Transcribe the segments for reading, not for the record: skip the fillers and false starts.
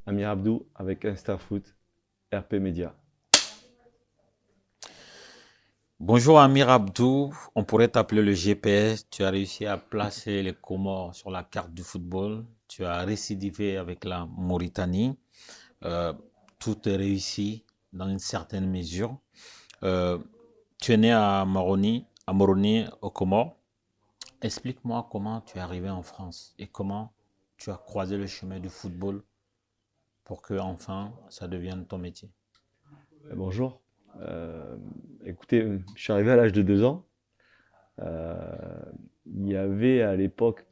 Amir Abdou avec InstaFoot, RP Media. Bonjour Amir Abdou, on pourrait t'appeler le GPS. Tu as réussi à placer les Comores sur la carte du football. Tu as récidivé avec la Mauritanie. Euh, Tout est réussi dans une certaine mesure. Euh, Tu es né à Moroni, aux Comores. Explique-moi comment tu es arrivé en France et comment tu as croisé le chemin du football pour que enfin ça devienne ton métier. Bonjour. Euh, Écoutez, je suis arrivé à l'âge de 2 ans. Euh, il y avait à l'époque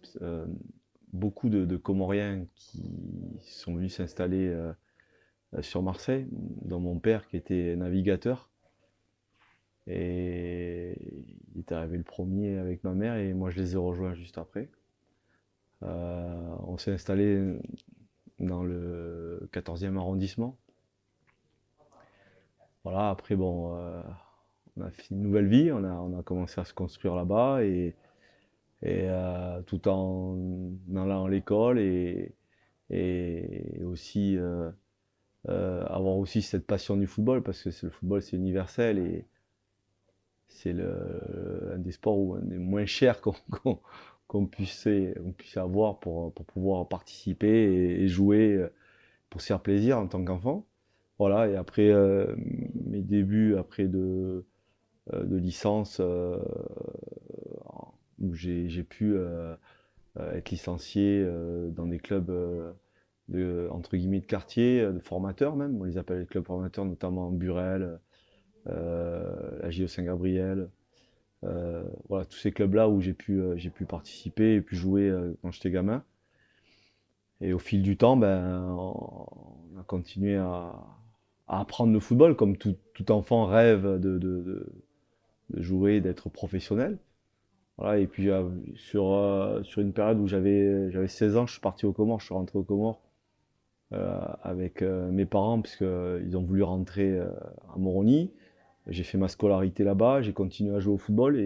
beaucoup de Comoriens qui sont venus s'installer sur Marseille, dont mon père qui était navigateur. Et il est arrivé le premier avec ma mère et moi je les ai rejoints juste après. On s'est installé dans le 14e arrondissement. Voilà, après, bon, on a fait une nouvelle vie, on a commencé à se construire là-bas et tout en allant à l'école et aussi avoir aussi cette passion du football parce que le football c'est universel et c'est un des sports où un des moins chers qu'on puisse avoir pour pouvoir participer et jouer pour se faire plaisir en tant qu'enfant. Voilà, et après mes débuts après de licence où j'ai pu être licencié dans des clubs entre guillemets de quartier, de formateurs même. On les appelle les clubs formateurs, notamment Burel, la JO Saint-Gabriel. Voilà, tous ces clubs-là où j'ai pu participer et puis jouer quand j'étais gamin. Et au fil du temps, ben, on a continué à apprendre le football comme tout enfant rêve de jouer, d'être professionnel. Voilà, et puis sur une période où j'avais 16 ans, je suis parti aux Comores, je suis rentré aux Comores avec mes parents, puisque ils ont voulu rentrer à Moroni. J'ai fait ma scolarité là-bas, j'ai continué à jouer au football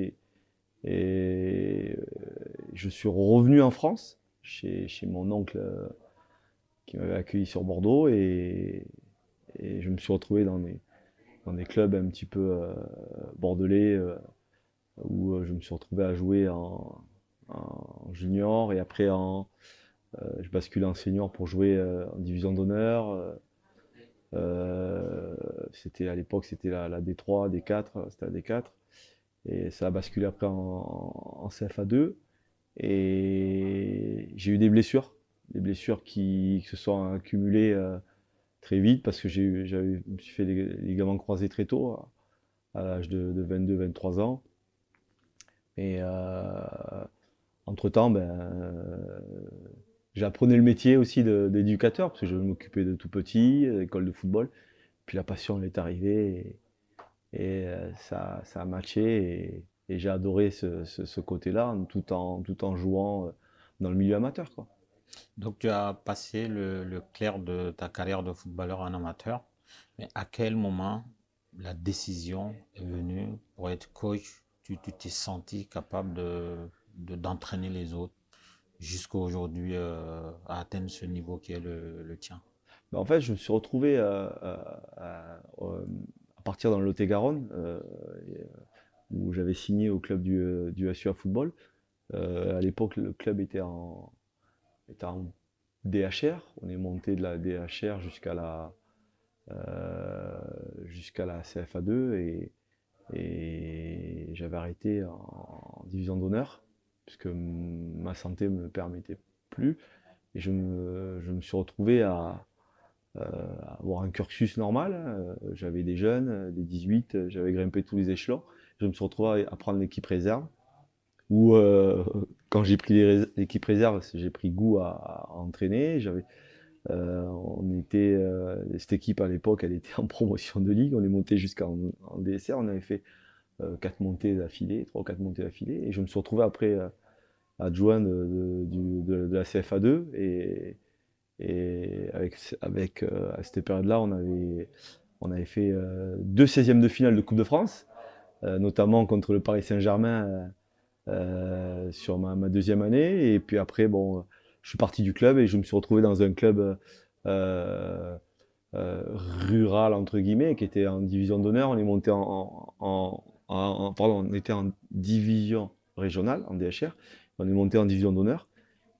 et je suis revenu en France chez mon oncle qui m'avait accueilli sur Bordeaux et je me suis retrouvé dans des clubs un petit peu bordelais où je me suis retrouvé à jouer en junior et après je basculais en senior pour jouer en division d'honneur. C'était à l'époque c'était la D3, D4, c'était la D4 et ça a basculé après en CFA2 et j'ai eu des blessures qui se sont accumulées très vite parce que je me suis fait des ligaments croisés très tôt, à l'âge de 22-23 ans. Et entre-temps, ben, j'apprenais le métier aussi d'éducateur, parce que je m'occupais de tout petit, à l'école de football. Puis la passion elle est arrivée et ça a matché et j'ai adoré ce côté-là, tout en jouant dans le milieu amateur, quoi. Donc tu as passé le clair de ta carrière de footballeur en amateur, mais à quel moment la décision est venue pour être coach? Tu t'es senti capable d'entraîner les autres jusqu'à aujourd'hui à atteindre ce niveau qui est le tien. Ben, en fait, je me suis retrouvé à partir dans le Lot-et-Garonne, où j'avais signé au club du SUA Football. À l'époque, le club était en DHR. On est monté de la DHR jusqu'à la CFA2 et j'avais arrêté en division d'honneur puisque ma santé ne me le permettait plus et je me suis retrouvé à avoir un cursus normal. J'avais des jeunes, des 18, j'avais grimpé tous les échelons. Je me suis retrouvé à prendre l'équipe réserve où quand j'ai pris l'équipe réserve, j'ai pris goût à entraîner. Cette équipe à l'époque, elle était en promotion de ligue. On est monté jusqu'en DSR. On avait fait 3 ou 4 montées d'affilée. Et je me suis retrouvé après adjoint de la CFA2. Et à cette période-là, on avait fait 2 16e de finale de Coupe de France, notamment contre le Paris Saint-Germain sur ma deuxième année. Et puis après, bon, je suis parti du club et je me suis retrouvé dans un club euh, rurale entre guillemets, qui était en division d'honneur. On est monté pardon, on était en division régionale, en DHR. On est monté en division d'honneur.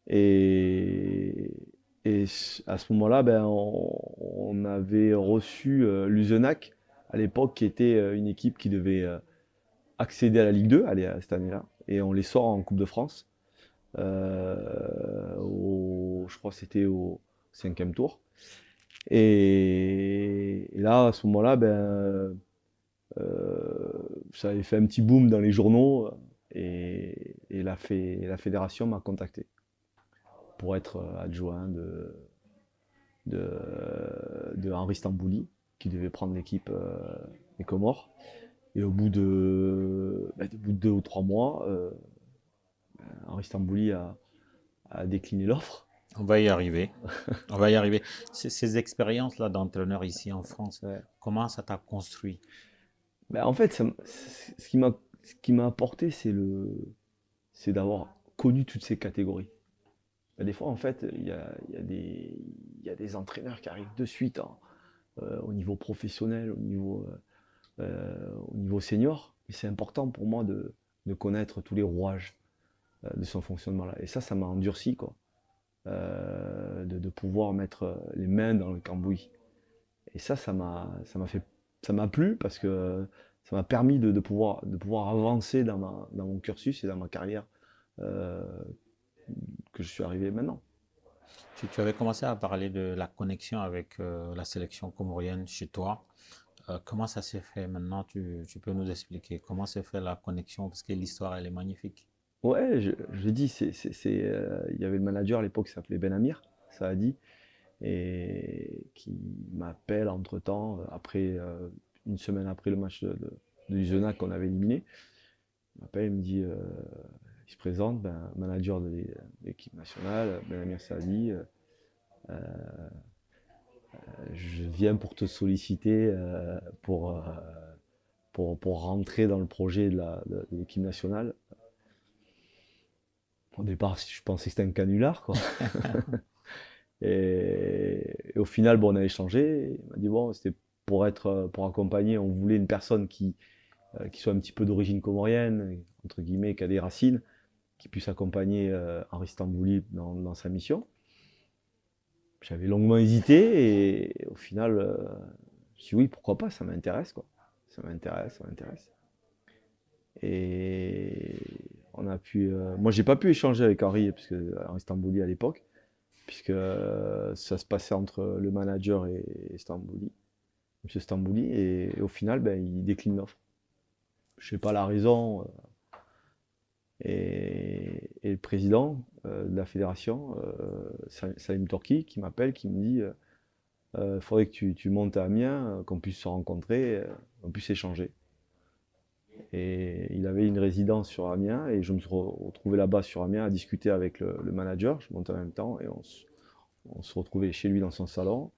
Et, à ce moment-là, ben, on avait reçu l'Uzenac à l'époque, qui était une équipe qui devait accéder à la Ligue 2 cette année-là. Et on les sort en Coupe de France. Je crois que c'était au 5e tour. Et là, à ce moment-là, ben, ça avait fait un petit boom dans les journaux et la fédération m'a contacté pour être adjoint de Henri Stambouli, qui devait prendre l'équipe des Comores. Et au bout de 2 ou 3 mois, Henri Stambouli a décliné l'offre. On va y arriver. On va y arriver. Ces expériences-là d'entraîneur ici en France, Ouais. comment ça t'a construit? Ben, en fait, ce qui m'a apporté, c'est d'avoir connu toutes ces catégories. Ben, des fois, en fait, il y a des entraîneurs qui arrivent de suite au niveau professionnel, au niveau senior. Et c'est important pour moi de connaître tous les rouages de son fonctionnement là. Et ça m'a endurci, quoi. De pouvoir mettre les mains dans le cambouis. Et ça m'a plu parce que ça m'a permis de pouvoir avancer dans mon cursus et dans ma carrière euh, que je suis arrivé maintenant. Tu avais commencé à parler de la connexion avec la sélection comorienne chez toi. Comment ça s'est fait maintenant? Tu peux nous expliquer comment s'est fait la connexion parce que l'histoire, elle est magnifique. Ouais, je dis, il y avait le manager à l'époque qui s'appelait Ben Amir, ça a dit, et qui m'appelle entre-temps, une semaine après le match de Isenac qu'on avait éliminé. Il m'appelle, il me dit, il se présente, ben, manager de l'équipe nationale, Ben Amir Saadi, je viens pour te solliciter pour rentrer dans le projet de l'équipe nationale. Au départ, je pensais que c'était un canular, quoi. Et au final, bon, on a échangé. Il m'a dit, bon, c'était pour accompagner, on voulait une personne qui soit un petit peu d'origine comorienne, entre guillemets, qui a des racines, qui puisse accompagner Henri Stambouli dans sa mission. J'avais longuement hésité et au final, je me suis dit oui, pourquoi pas, ça m'intéresse, quoi. Ça m'intéresse, ça m'intéresse. Et moi, j'ai pas pu échanger avec Henri, puisque Henri Stambouli à l'époque, puisque ça se passait entre le manager et Stambouli, M. Stambouli, et au final, ben, il décline l'offre. Je sais pas la raison. Et le président de la fédération, Salim Torki, qui m'appelle, qui me dit faudrait que tu montes à Amiens, qu'on puisse se rencontrer, qu'on puisse échanger. Et il avait une résidence sur Amiens, et je me suis retrouvé là-bas sur Amiens à discuter avec le manager. Je montais en même temps, et on se retrouvait chez lui dans son salon.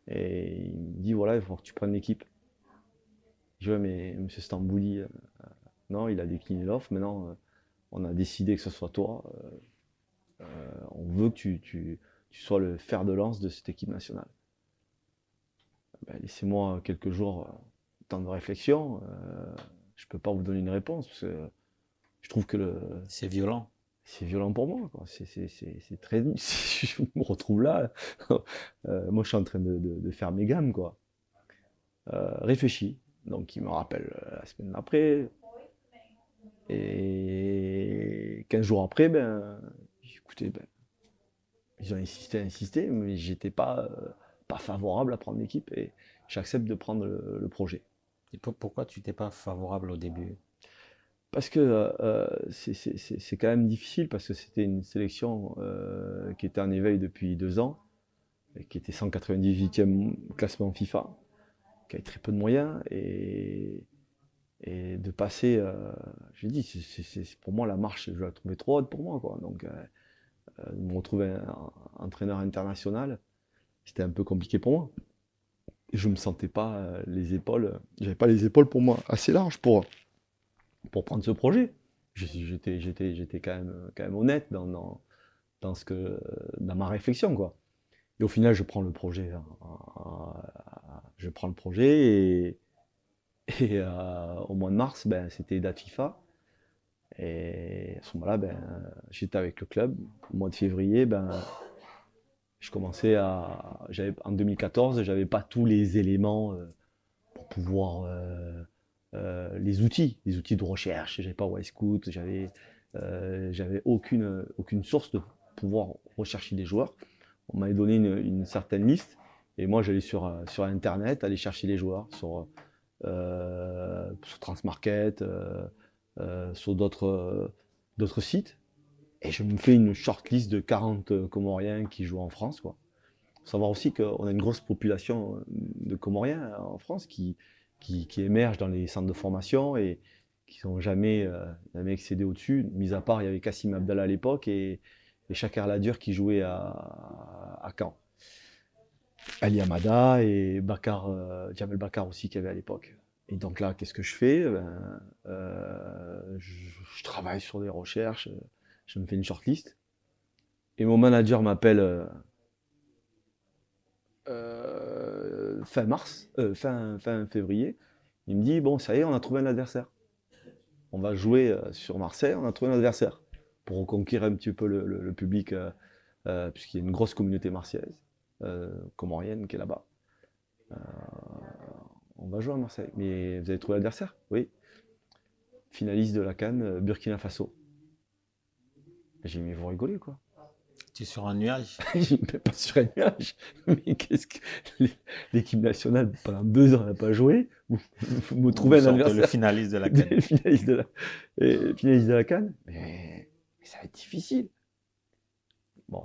Et il me dit voilà, il faut que tu prennes l'équipe. Je dis ouais, mais M. Stambouli, non, il a décliné l'offre. Maintenant, on a décidé que ce soit toi. On veut que tu sois le fer de lance de cette équipe nationale. Ben, laissez-moi quelques jours, temps de réflexion. Je ne peux pas vous donner une réponse parce que je trouve que C'est violent. c'est violent pour moi, quoi. C'est très. Je me retrouve là. Moi, je suis en train de faire mes gammes, quoi. Réfléchis. Donc, il me rappelle la semaine d'après. Et 15 jours après, ben, écoutez, ben, ils ont insisté, mais j'étais pas favorable à prendre l'équipe et j'accepte de prendre le projet. Et pourquoi tu n'étais pas favorable au début? Parce que c'est quand même difficile, parce que c'était une sélection qui était en éveil depuis 2 ans, et qui était 198e classement FIFA, qui avait très peu de moyens, et de passer, je dis, pour moi la marche, je la trouvais trop haute pour moi, quoi. Donc de me retrouver un entraîneur international, c'était un peu compliqué pour moi. Et je me sentais pas les épaules, j'avais pas les épaules pour moi assez larges pour prendre ce projet. J'étais quand même honnête dans ma réflexion, quoi. Et au final, je prends le projet. Je prends le projet au mois de mars, ben, c'était date FIFA. Et à ce moment-là, ben, j'étais avec le club. Au mois de février, ben, je commençais en 2014, j'avais pas tous les éléments pour pouvoir. Les outils de recherche. J'avais pas Wisecout, j'avais aucune source de pouvoir rechercher des joueurs. On m'avait donné une certaine liste. Et moi, j'allais sur Internet, aller chercher les joueurs sur Transmarket, sur d'autres sites. Et je me fais une shortlist de 40 Comoriens qui jouent en France, quoi. Faut savoir aussi qu'on a une grosse population de Comoriens en France qui émergent dans les centres de formation et qui n'ont jamais excédé au-dessus. Mis à part, il y avait Kassim Abdallah à l'époque et Chakar Ladur qui jouait à Caen. Ali Hamada et Jamel Bakar aussi qu'il y avait à l'époque. Et donc là, qu'est-ce que je fais? Ben, je travaille sur des recherches, je me fais une shortlist. Et mon manager m'appelle fin février. Il me dit, bon, ça y est, on a trouvé un adversaire. On va jouer sur Marseille, on a trouvé un adversaire. Pour reconquérir un petit peu le public, puisqu'il y a une grosse communauté marseillaise, comorienne qui est là-bas. Euh, on va jouer à Marseille. Mais vous avez trouvé l'adversaire? Oui. Finaliste de la CAN, Burkina Faso. J'ai dit, mais vous rigolez, quoi. Tu es sur un nuage. Je ne me pas sur un nuage. Mais qu'est-ce que. L'équipe nationale, pendant 2 ans, n'a pas joué. Vous me trouvez un adversaire. Le finaliste de la CAN. Finaliste de la CAN. Mais ça va être difficile. Bon,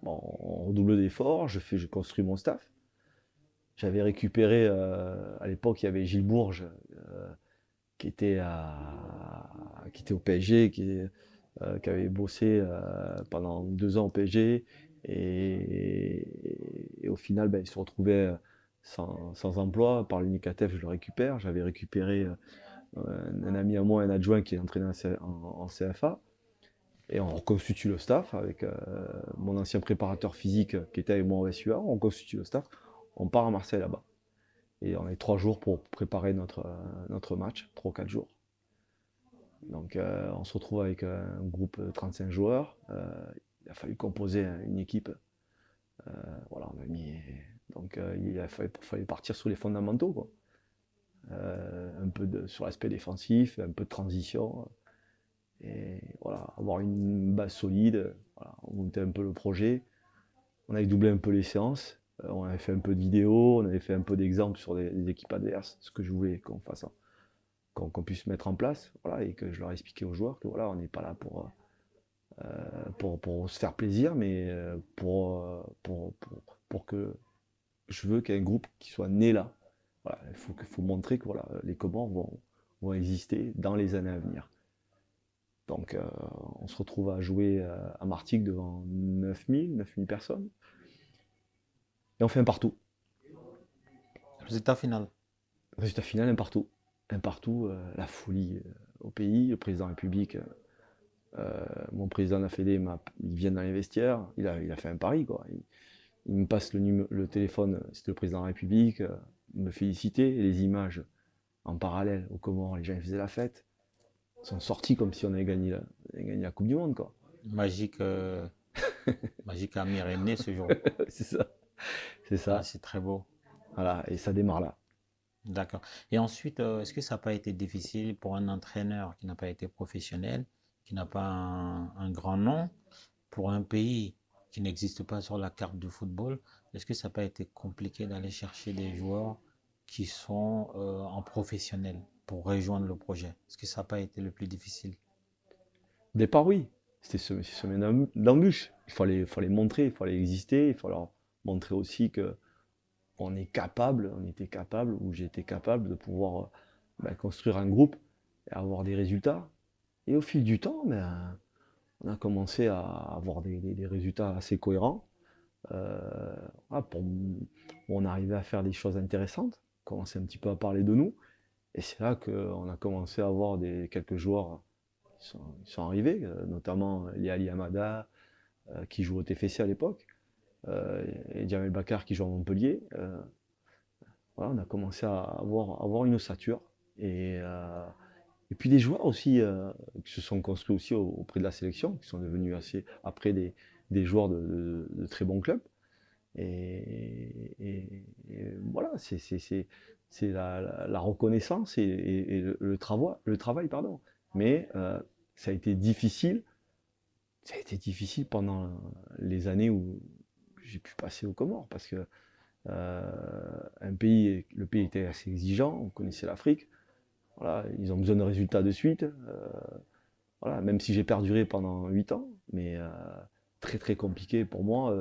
on redouble d'efforts. Je construis mon staff. J'avais récupéré, à l'époque, il y avait Gilles Bourges, qui était au PSG, qui avait bossé pendant 2 ans au PSG. Et au final, ben, il se retrouvait sans emploi. Par l'UNICATEF, je le récupère. J'avais récupéré un ami à moi, un adjoint qui est entraîné en CFA. Et on reconstitue le staff avec mon ancien préparateur physique qui était avec moi au SUA. On reconstitue le staff. On part à Marseille là-bas. Et on a 3 jours pour préparer notre match, 3 ou 4 jours. Donc on se retrouve avec un groupe de 35 joueurs. Il a fallu composer une équipe. Voilà, on a mis. Donc fallait partir sur les fondamentaux, quoi. Un peu sur l'aspect défensif, un peu de transition. Et voilà, avoir une base solide. Voilà, on montait un peu le projet. On avait doublé un peu les séances. On avait fait un peu de vidéos, on avait fait un peu d'exemples sur les équipes adverses, ce que je voulais qu'on fasse, qu'on puisse mettre en place, voilà, et que je leur expliquais aux joueurs que voilà, on n'est pas là pour se faire plaisir, mais pour que je veux qu'il y ait un groupe qui soit né là. Voilà, il faut montrer que voilà, les Comores vont exister dans les années à venir. Donc on se retrouve à jouer à Martigues devant 9000 personnes. Et on fait un partout. Résultat final. Résultat final, un partout. Un partout, la folie au pays. Le président de la République, mon président de la Fédé, il vient dans les vestiaires. Il a fait un pari, quoi. Il me passe le téléphone, c'était le président de la République, il me félicitait. Et les images en parallèle au Comores, les gens faisaient la fête. Ils sont sortis comme si on avait gagné la Coupe du Monde, quoi. Magique, magique Amir est né ce jour. C'est ça. C'est ça. Ah, c'est très beau. Voilà, et ça démarre là. D'accord. Et ensuite, est-ce que ça n'a pas été difficile pour un entraîneur qui n'a pas été professionnel, qui n'a pas un grand nom, pour un pays qui n'existe pas sur la carte du football? Est-ce que ça n'a pas été compliqué d'aller chercher des joueurs qui sont en professionnel pour rejoindre le projet? Est-ce que ça n'a pas été le plus difficile? Au départ, oui. C'était semé d'embûches. Il fallait montrer, il fallait exister, il fallait leur montrer aussi que on était capable, ou j'étais capable de pouvoir construire un groupe et avoir des résultats. Et au fil du temps, on a commencé à avoir des résultats assez cohérents. Voilà, on arrivait à faire des choses intéressantes, on commençait un petit peu à parler de nous. Et c'est là qu'on a commencé à avoir quelques joueurs qui sont arrivés, notamment Ali Hamada, qui joue au TFC à l'époque. et Jamel Bakar qui joue à Montpellier. Voilà, on a commencé à avoir une ossature. Et puis des joueurs aussi qui se sont construits aussi auprès de la sélection, qui sont devenus assez après des joueurs de très bons clubs. Et voilà, c'est la reconnaissance et le travail, pardon. Mais ça a été difficile. Ça a été difficile pendant les années où j'ai pu passer aux Comores parce que le pays était assez exigeant. On connaissait l'Afrique. Voilà, ils ont besoin de résultats de suite. Voilà, même si j'ai perduré pendant 8 ans, mais très très compliqué pour moi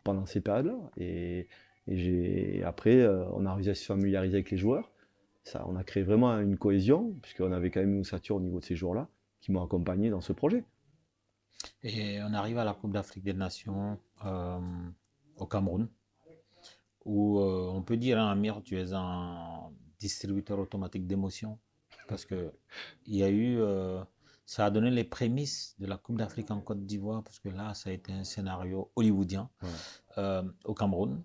pendant ces périodes-là. Après, on a réussi à se familiariser avec les joueurs. Ça, on a créé vraiment une cohésion, puisqu'on avait quand même une ossature au niveau de ces joueurs-là qui m'ont accompagné dans ce projet. Et on arrive à la Coupe d'Afrique des Nations au Cameroun, où on peut dire, hein, Amir, tu es un distributeur automatique d'émotions, parce que il y a eu, ça a donné les prémices de la Coupe d'Afrique en Côte d'Ivoire, parce que là, ça a été un scénario hollywoodien. Au Cameroun.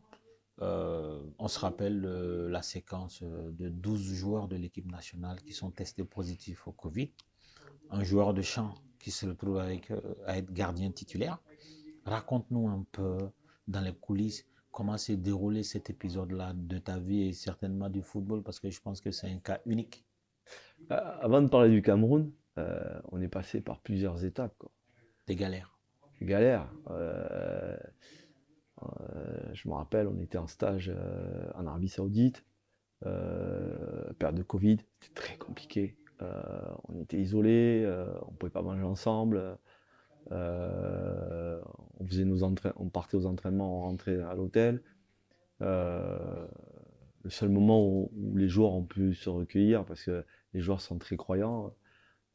On se rappelle la séquence de 12 joueurs de l'équipe nationale qui sont testés positifs au Covid. Un joueur de champ qui se retrouve à être gardien titulaire. Raconte-nous un peu dans les coulisses comment s'est déroulé cet épisode-là de ta vie et certainement du football, parce que je pense que c'est un cas unique. Avant de parler du Cameroun, on est passé par plusieurs étapes, quoi. Des galères. Galère. Je me rappelle, on était en stage en Arabie Saoudite, période de Covid, c'était très compliqué. On était isolés, on ne pouvait pas manger ensemble. On partait aux entraînements, on rentrait à l'hôtel. Le seul moment où les joueurs ont pu se recueillir, parce que les joueurs sont très croyants,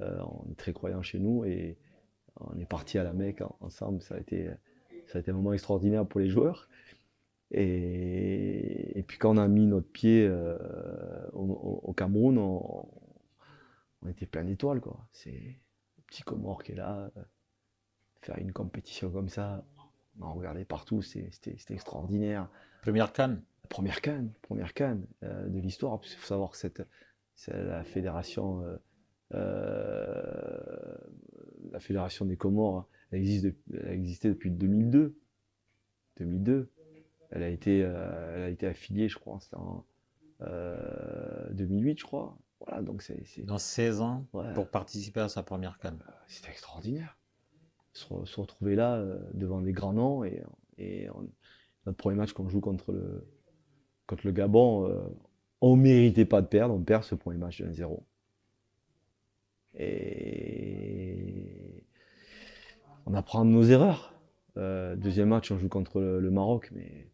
on est très croyants chez nous, et on est parti à la Mecque ensemble. Ça a été un moment extraordinaire pour les joueurs. Et puis quand on a mis notre pied au Cameroun, on était plein d'étoiles, quoi. C'est le petit Comore qui est là, faire une compétition comme ça, on en regardait partout, c'était extraordinaire. Première CAN. Première CAN de l'histoire, parce qu'il faut savoir que la fédération, la fédération des Comores, elle existait depuis 2002. 2002. Elle a été affiliée, je crois, c'était en 2008, je crois. Voilà, donc Dans 16 ans ouais, pour participer à sa première CAN. c'était extraordinaire. Se retrouver là devant des grands noms notre premier match qu'on joue contre le Gabon, on ne méritait pas de perdre, on perd ce premier match de 1-0. Et on apprend de nos erreurs. Deuxième match, on joue contre le Maroc, mais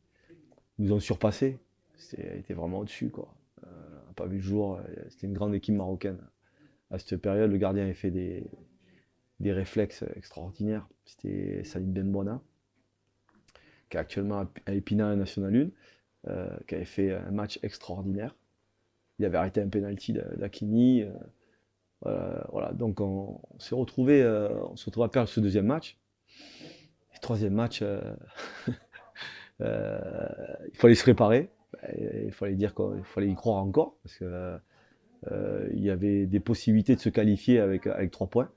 ils nous ont surpassés. C'était vraiment au-dessus, quoi. On n'a pas vu le jour. C'était une grande équipe marocaine. À cette période, le gardien avait fait des réflexes extraordinaires. C'était Salim Benbona, qui est actuellement à Épinal National 1, qui avait fait un match extraordinaire. Il avait arrêté un penalty d'Akini. Voilà, donc on s'est retrouvé à perdre ce deuxième match. Et troisième match, il fallait se préparer. Il fallait dire qu'il fallait y croire encore, parce que il y avait des possibilités de se qualifier avec 3 points.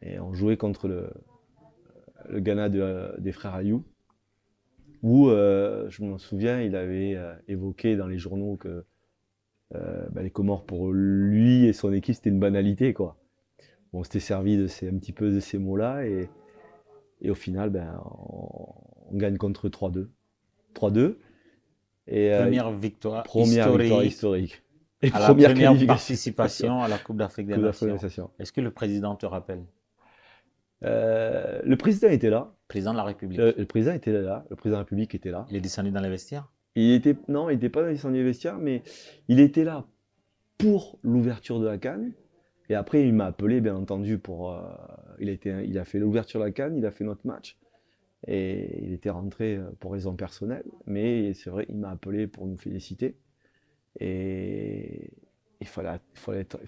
Et on jouait contre le Ghana des frères Ayou, où je me souviens, il avait évoqué dans les journaux que les Comores, pour lui et son équipe, c'était une banalité, quoi. On s'était servi un petit peu de ces mots-là, et au final, on gagne contre 3-2. 3-2. Et Première victoire première victoire historique historique. Et à la première première qualification. participation à la Coupe d'Afrique des Coupe d'Afrique des Nations. Nations. Est-ce que le président te rappelle? Le président était là. Président de la République. Le président était là. Le président de la République était là. Il est descendu dans les vestiaires? Non, il n'était pas descendu les vestiaires, mais il était là pour l'ouverture de la CAN. Et après, il m'a appelé, bien entendu, il a fait l'ouverture de la CAN, il a fait notre match. Et il était rentré pour raison personnelle. Mais c'est vrai, il m'a appelé pour nous féliciter. Et il fallait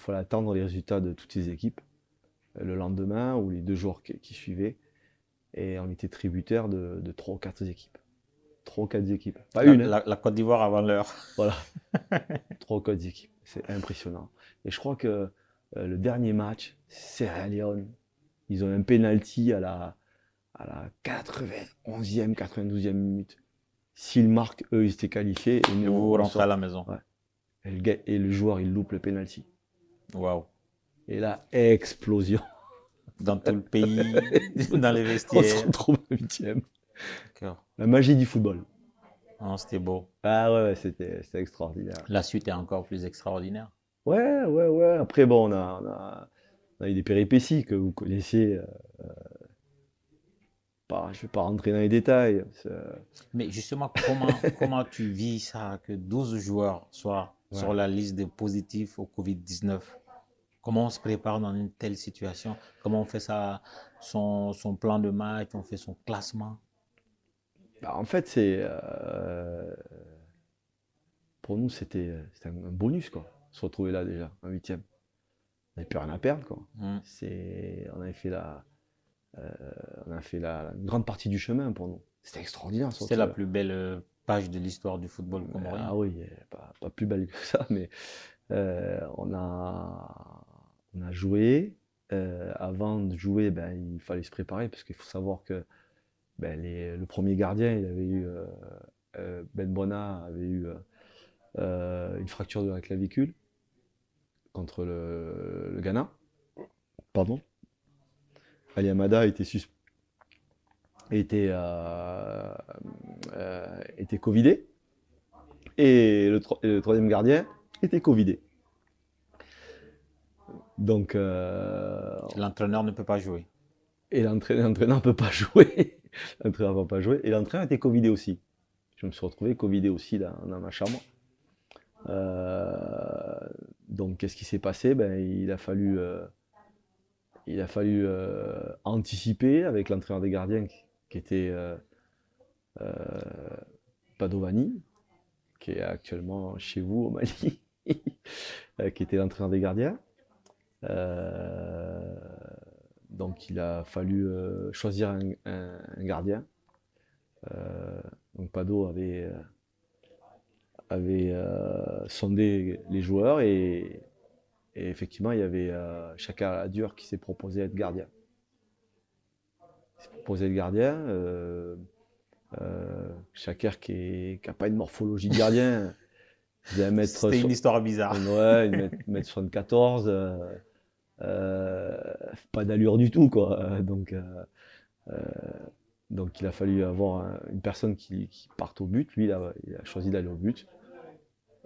attendre les résultats de toutes ces équipes le lendemain ou les 2 jours qui suivaient. et on était tributaire de 3 ou 4 équipes. 3 ou 4 équipes. Pas une, hein. La Côte d'Ivoire avant l'heure. Voilà, 3 ou 4 équipes. C'est impressionnant. Et je crois que le dernier match, Sierra Leone, ils ont un penalty à la 91e, 92e minute. S'ils marquent, eux, ils étaient qualifiés. Et Et nous, vous on rentrez à sort. la maison. Ouais. Et le joueur, il loupe le penalty. Waouh. Et là, explosion. Dans tout le pays, dans les On se vestiaires. retrouve à 8e. D'accord. La magie du football. Oh, c'était beau. Ah ouais, c'était extraordinaire. La suite est encore plus extraordinaire. Ouais, ouais, ouais. Après, bon, on a eu des péripéties que vous connaissez. Je vais pas rentrer dans les détails. Mais justement, comment tu vis ça, que 12 joueurs soient Ouais. sur la liste des positifs au Covid-19? Comment on se prépare dans une telle situation? Comment on fait ça, son plan de match, on fait son classement? Bah, en fait, pour nous, c'était un bonus, quoi. Se retrouver là déjà, en 8e. On n'avait plus rien à perdre, quoi. Hmm. On avait fait une grande partie du chemin pour nous. C'était extraordinaire, se C'était la retrouver plus belle page de l'histoire du football là. comorien. Ah oui, pas plus belle que ça, mais on a joué. Avant de jouer, ben, il fallait se préparer parce qu'il faut savoir que ben, le premier gardien, il avait eu Ben Bona avait eu une fracture de la clavicule contre le Ghana. Pardon. Ali Amada était covidé et le troisième gardien était covidé. Donc L'entraîneur ne peut pas jouer. et l'entraîneur ne peut pas jouer. L'entraîneur ne peut pas jouer et l'entraîneur était covidé aussi. Je me suis retrouvé covidé aussi dans ma chambre. Donc qu'est-ce qui s'est passé? Ben, il a fallu anticiper avec l'entraîneur des gardiens qui était Padovani, qui est actuellement chez vous au Mali, qui était l'entraîneur des gardiens. Euh, donc il a fallu choisir un gardien. Donc Pado avait sondé les joueurs et effectivement il y avait Chaka Adur qui s'est proposé être gardien. Il s'est proposé être gardien. Shaker qui n'a pas une morphologie de gardien. Il faisait 1 C'était une histoire bizarre. Ouais, 1m74. Pas d'allure du tout, quoi. Donc il a fallu avoir une personne qui parte au but. Lui, il a choisi d'aller au but.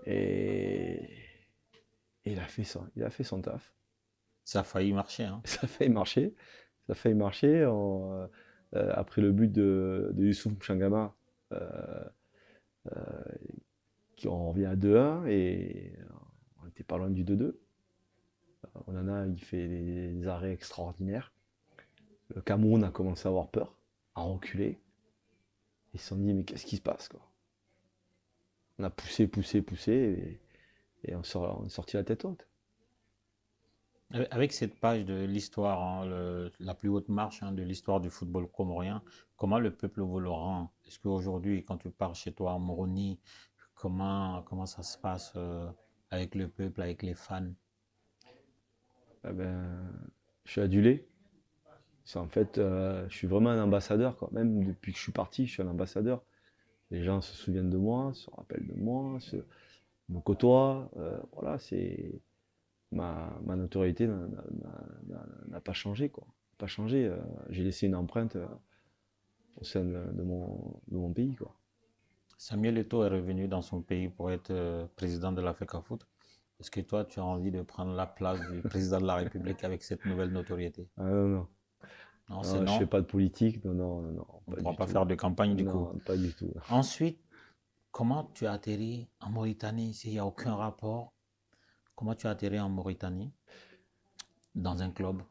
Et il a fait ça. Il a fait son taf. Ça a failli marcher, hein. Ça a failli marcher. Ça a failli marcher. Après le but de Youssouf Mchangama, on revient à 2-1 et on n'était pas loin du 2-2. Onana, il fait des arrêts extraordinaires. Le Cameroun a commencé à avoir peur, à reculer. Ils se sont dit, mais qu'est-ce qui se passe, quoi? On a poussé, poussé, poussé et on est sorti la tête haute. Avec cette page de l'histoire, hein, la plus haute marche, hein, de l'histoire du football comorien, comment le peuple vous le rend? Est-ce qu'aujourd'hui, quand tu pars chez toi à Moroni, comment ça se passe avec le peuple, avec les fans? Eh ben, je suis adulé. En fait, je suis vraiment un ambassadeur, quoi. Même depuis que je suis parti, je suis un ambassadeur. Les gens se souviennent de moi, se rappellent de moi, me côtoient. Voilà, ma notoriété n'a pas changé, quoi. Pas changé. J'ai laissé une empreinte au sein de mon pays, quoi. Samuel Eto'o est revenu dans son pays pour être président de l'Africa Foot. Est-ce que toi, tu as envie de prendre la place du président de la République avec cette nouvelle notoriété? Ah non, non. Non, c'est Non, je fais non. pas de politique, non, non, non, On ne pas pourra du pas tout. faire de campagne du coup. Non, pas du tout. Ensuite, comment tu as atterri en Mauritanie s'il n'y a aucun rapport? Comment tu as atterri en Mauritanie dans un club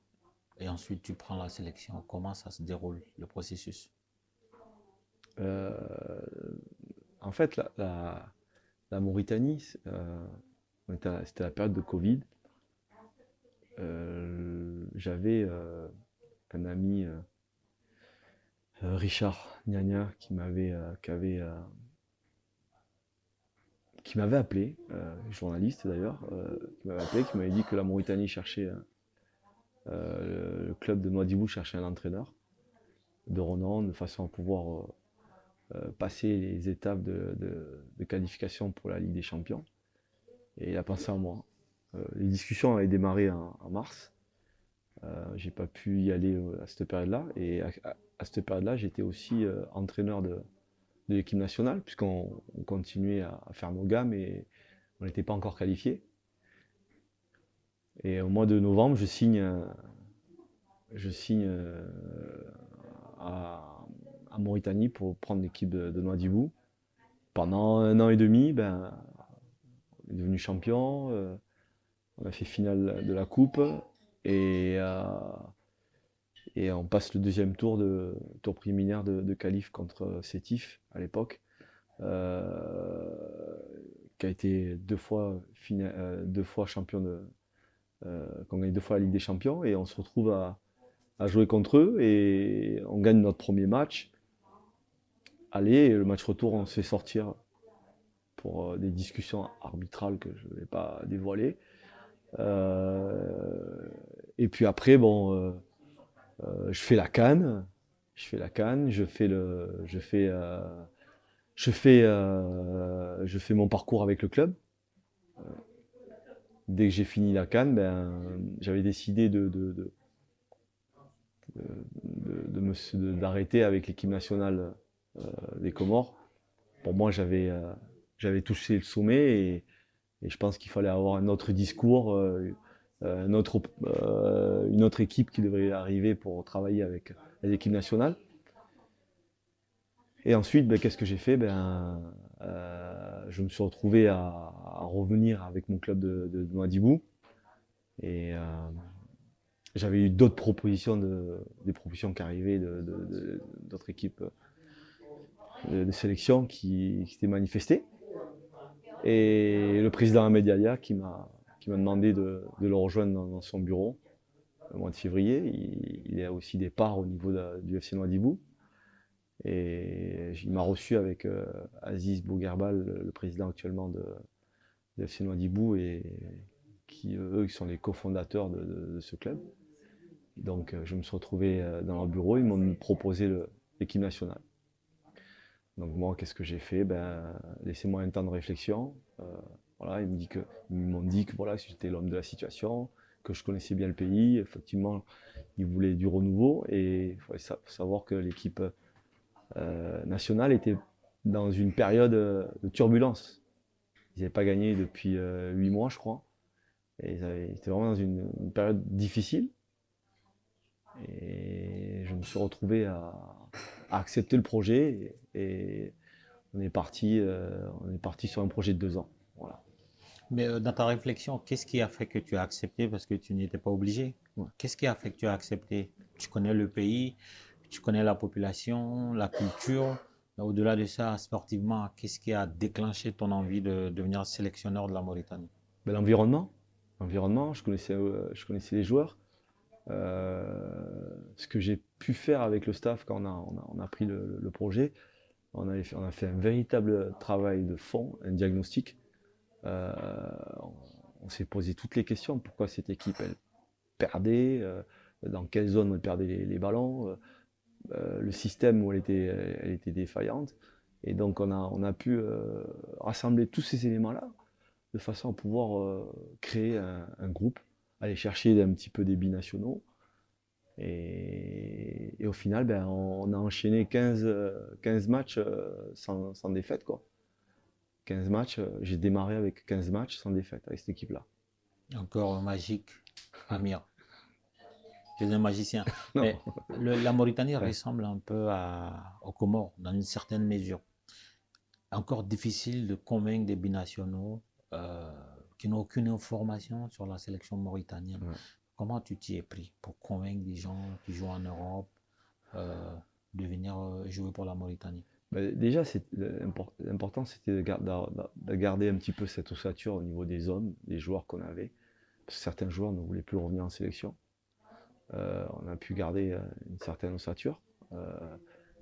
et ensuite tu prends la sélection? Comment ça se déroule, le processus? Euh, En fait, la Mauritanie, c'était la période de Covid. J'avais un ami Richard Gnagna qui m'avait appelé, journaliste d'ailleurs, qui m'avait appelé, qui m'avait dit que la Mauritanie cherchait, le club de Nouadhibou cherchait un entraîneur de renom de façon à pouvoir passer les étapes de qualification pour la Ligue des Champions. Et il a pensé à moi. Les discussions avaient démarré en mars. J'ai pas pu y aller à cette période-là. Et à cette période-là, j'étais aussi entraîneur de l'équipe nationale, puisqu'on continuait à faire nos gammes et on n'était pas encore qualifié. Et au mois de novembre, je signe à Mauritanie pour prendre l'équipe de Nouadhibou. Pendant 1 an et demi, on est devenu champion. On a fait finale de la coupe et, euh, et on passe le deuxième tour préliminaire de qualif contre Sétif à l'époque, euh, qui a été deux fois champion qu'on gagne 2 fois la Ligue des Champions et on se retrouve à jouer contre eux et on gagne notre premier match. Allez, et le match retour, on se fait sortir pour des discussions arbitrales que je ne vais pas dévoiler. Et puis après, je fais la CAN, je fais mon parcours avec le club. Dès que j'ai fini la CAN, j'avais décidé d'arrêter avec l'équipe nationale des Comores. Pour moi, j'avais touché le sommet et je pense qu'il fallait avoir un autre discours, une autre équipe qui devrait arriver pour travailler avec l'équipe nationale. Et ensuite, qu'est-ce que j'ai fait? Je me suis retrouvé à revenir avec mon club de Nouadhibou. Et j'avais eu d'autres propositions, des propositions qui arrivaient d'autres équipes de sélection qui s'étaient manifestées. Et le président Ahmed Yahya qui m'a demandé de le rejoindre dans son bureau le mois de février. Il a aussi des parts au niveau du FC Nouadhibou. Et il m'a reçu avec Aziz Bouguerbal, le président actuellement de FC Nouadhibou, et eux qui sont les cofondateurs de ce club. Et donc je me suis retrouvé dans leur bureau, ils m'ont proposé l'équipe nationale. Donc moi, qu'est-ce que j'ai fait? Laissez-moi un temps de réflexion. Voilà, ils m'ont dit que voilà, j'étais l'homme de la situation, que je connaissais bien le pays. Effectivement, ils voulaient du renouveau et il faut savoir que l'équipe nationale était dans une période de turbulence. Ils n'avaient pas gagné depuis 8 mois, je crois. Et ils étaient vraiment dans une période difficile. Et je me suis retrouvé à accepter le projet et on est parti sur un projet de 2 ans. Voilà. Mais dans ta réflexion, qu'est-ce qui a fait que tu as accepté parce que tu n'étais pas obligé? Ouais. Qu'est-ce qui a fait que tu as accepté? Tu connais le pays, tu connais la population, la culture. Mais au-delà de ça, sportivement, qu'est-ce qui a déclenché ton envie de devenir sélectionneur de la Mauritanie? L'environnement, je connaissais les joueurs. Ce que j'ai pu faire avec le staff quand on a pris le projet, on a fait un véritable travail de fond, un diagnostic. Euh, on s'est posé toutes les questions. Pourquoi cette équipe, elle perdait, dans quelle zone elle perdait les ballons, le système où elle était défaillante. Et donc on a pu rassembler tous ces éléments-là de façon à pouvoir créer un groupe, aller chercher un petit peu des binationaux. Et au final, on a enchaîné 15 matchs sans défaite, quoi. 15 matchs, j'ai démarré avec 15 matchs sans défaite avec cette équipe-là. Encore magique, Amir. Je suis un magicien. Non. Mais la Mauritanie ressemble un peu aux Comores, dans une certaine mesure. Encore difficile de convaincre des binationaux qui n'ont aucune information sur la sélection mauritanienne. Ouais. Comment tu t'y es pris pour convaincre des gens qui jouent en Europe de venir jouer pour la Mauritanie? Déjà, l'important, c'était de garder un petit peu cette ossature au niveau des hommes, des joueurs qu'on avait. Parce que certains joueurs ne voulaient plus revenir en sélection. On a pu garder une certaine ossature.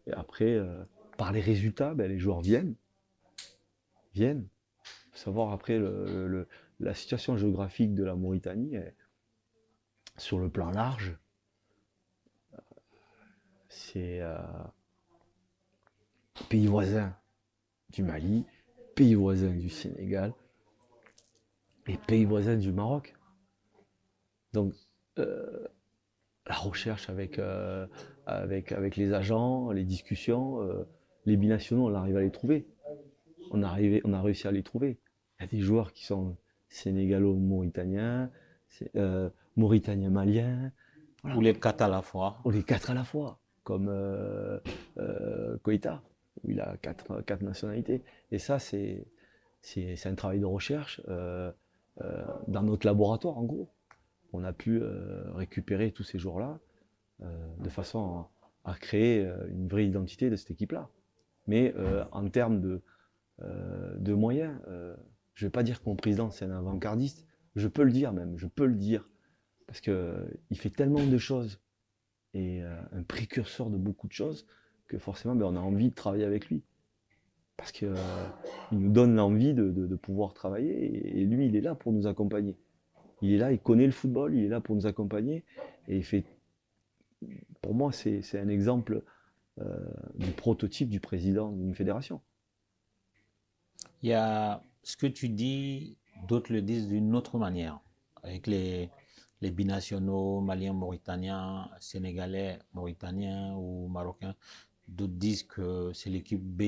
Et après, par les résultats, ben, les joueurs viennent. Viennent. Faut savoir après la situation géographique de la Mauritanie, sur le plan large, c'est pays voisin du Mali, pays voisin du Sénégal et pays voisin du Maroc. Donc la recherche avec les agents, les discussions, les binationaux, on arrive à les trouver. On a réussi à les trouver. Il y a des joueurs qui sont sénégalo-mauritaniens, mauritaniens-maliens, Ou voilà. les quatre à la fois. Ou les quatre à la fois, comme Koïta, où il a quatre nationalités. Et ça, c'est un travail de recherche dans notre laboratoire, en gros. On a pu récupérer tous ces joueurs-là de façon à créer une vraie identité de cette équipe-là. Mais en termes de moyens, je ne vais pas dire que mon président c'est un avant-gardiste, je peux le dire même, je peux le dire, parce qu'il fait tellement de choses et un précurseur de beaucoup de choses que forcément ben, on a envie de travailler avec lui. Parce qu'il nous donne l'envie de pouvoir travailler et lui il est là pour nous accompagner. Il est là, il connaît le football, il est là pour nous accompagner et il fait, pour moi c'est un exemple du prototype du président d'une fédération. Il y a ce que tu dis, d'autres le disent d'une autre manière, avec les binationaux maliens, mauritaniens, sénégalais, mauritaniens ou marocains. D'autres disent que c'est l'équipe B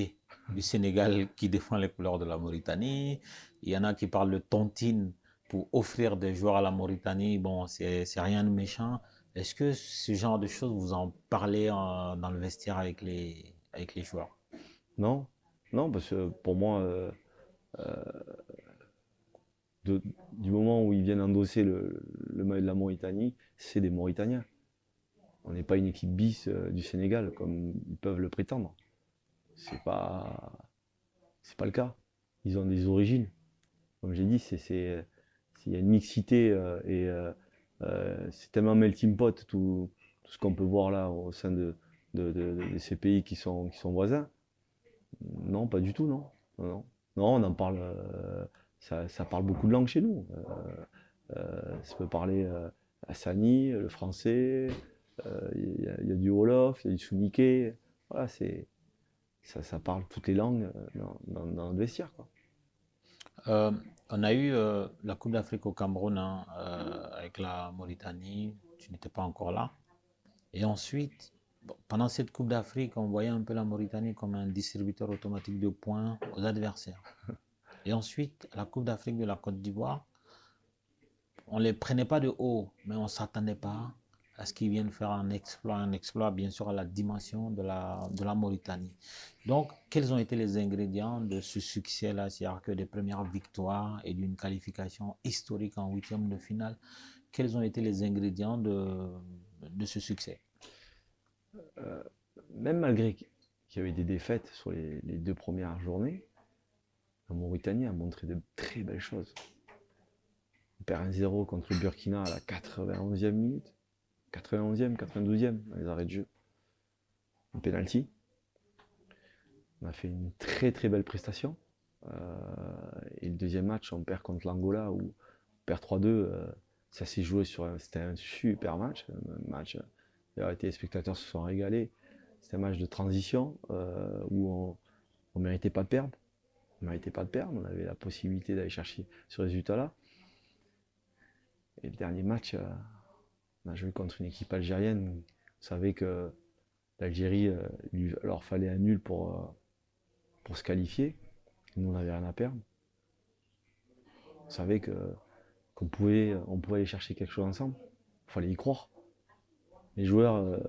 du Sénégal qui défend les couleurs de la Mauritanie. Il y en a qui parlent de tontine pour offrir des joueurs à la Mauritanie. Bon, c'est rien de méchant. Est-ce que ce genre de choses, vous en parlez dans le vestiaire avec les joueurs? Non, non, parce que pour moi, du moment où ils viennent endosser le maillot de la Mauritanie, c'est des Mauritaniens. On n'est pas une équipe bis du Sénégal comme ils peuvent le prétendre. C'est pas, c'est pas le cas. Ils ont des origines. Comme j'ai dit, il y a une mixité c'est tellement melting pot tout ce qu'on peut voir là au sein de ces pays qui sont voisins. Non, pas du tout, non. Non, non. Non, on en parle. Ça parle beaucoup de langues chez nous. Ça peut parler Hassani, le français. Il y a du Wolof, il y a du Souniké. Voilà, ça parle toutes les langues dans le vestiaire, quoi. Euh, on a eu la Coupe d'Afrique au Cameroun hein, avec la Mauritanie. Tu n'étais pas encore là. Et ensuite, bon, pendant cette Coupe d'Afrique, on voyait un peu la Mauritanie comme un distributeur automatique de points aux adversaires. Et ensuite, la Coupe d'Afrique de la Côte d'Ivoire, on ne les prenait pas de haut, mais on ne s'attendait pas à ce qu'ils viennent faire un exploit bien sûr à la dimension de la Mauritanie. Donc, quels ont été les ingrédients de ce succès-là? C'est-à-dire que des premières victoires et d'une qualification historique en huitième de finale. Quels ont été les ingrédients de ce succès? Même malgré qu'il y avait des défaites sur les deux premières journées, la Mauritanie a montré de très belles choses. On perd 1-0 contre le Burkina à la 91e minute. 91e, 92e, dans les arrêts de jeu. Un penalty. On a fait une très très belle prestation. Et le deuxième match, on perd contre l'Angola, où on perd 3-2. Ça s'est joué c'était un super match. Un match, les spectateurs se sont régalés. C'était un match de transition où on ne méritait pas de perdre. On ne méritait pas de perdre. On avait la possibilité d'aller chercher ce résultat-là. Et le dernier match, on a joué contre une équipe algérienne. On savait que l'Algérie, il leur fallait un nul pour se qualifier. Nous, on n'avait rien à perdre. On savait qu'on pouvait aller chercher quelque chose ensemble. Il fallait y croire. Les joueurs,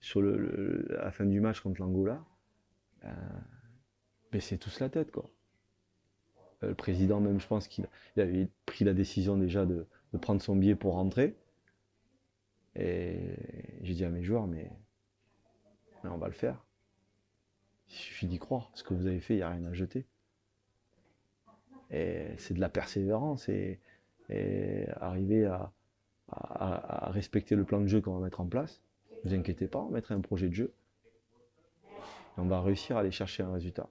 sur à la fin du match contre l'Angola, baissaient tous la tête, quoi. Le président, même, je pense qu'il avait pris la décision déjà de prendre son billet pour rentrer. Et j'ai dit à mes joueurs, mais on va le faire. Il suffit d'y croire. Ce que vous avez fait, il n'y a rien à jeter. Et c'est de la persévérance et arriver à respecter le plan de jeu qu'on va mettre en place. Ne vous inquiétez pas, on mettra un projet de jeu. on va réussir à aller chercher un résultat.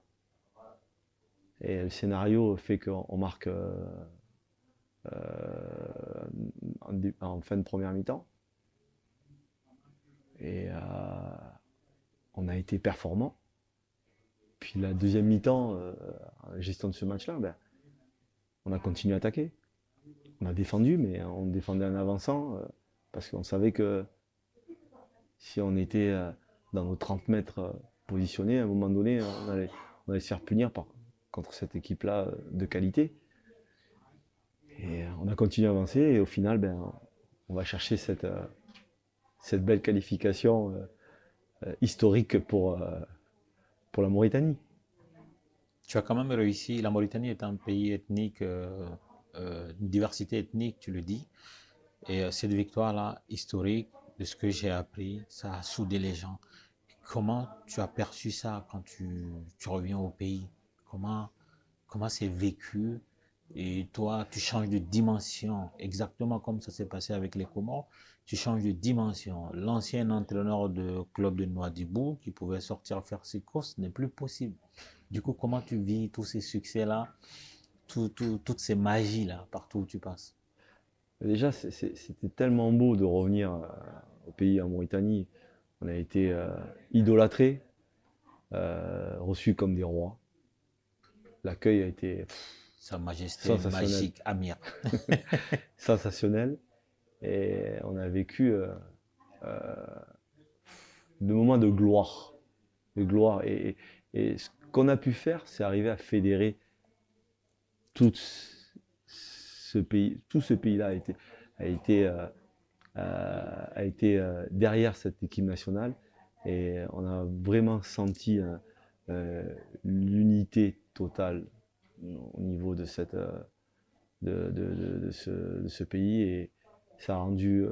Et le scénario fait qu'on marque en fin de première mi-temps. Et on a été performant. Puis la deuxième mi-temps, en gestion de ce match-là, ben, on a continué à attaquer. On a défendu, mais on défendait en avançant parce qu'on savait que si on était dans nos 30 mètres positionnés, à un moment donné, on allait se faire punir contre cette équipe-là de qualité. Et on a continué à avancer et au final, ben, on va chercher cette belle qualification historique pour la Mauritanie. Tu as quand même réussi. La Mauritanie est un pays ethnique, une diversité ethnique, tu le dis. Et cette victoire-là, historique, de ce que j'ai appris, ça a soudé les gens. Comment tu as perçu ça quand tu reviens au pays? Comment c'est vécu? Et toi, tu changes de dimension, exactement comme ça s'est passé avec les Comores. Tu changes de dimension. L'ancien entraîneur de club de Nouadhibou qui pouvait sortir faire ses courses n'est plus possible. Du coup, comment tu vis tous ces succès-là, toutes ces magies-là, partout où tu passes? Déjà, c'était tellement beau de revenir au pays, en Mauritanie. On a été idolâtrés, reçus comme des rois. L'accueil a été Sa majesté sensationnel. magique, Amir. Sensationnel. Et on a vécu de moments de gloire. De gloire. Et ce qu'on a pu faire, c'est arriver à fédérer tout ce pays. Tout ce pays-là a été derrière cette équipe nationale. Et on a vraiment senti l'unité totale au niveau de, de ce pays. Et ça a rendu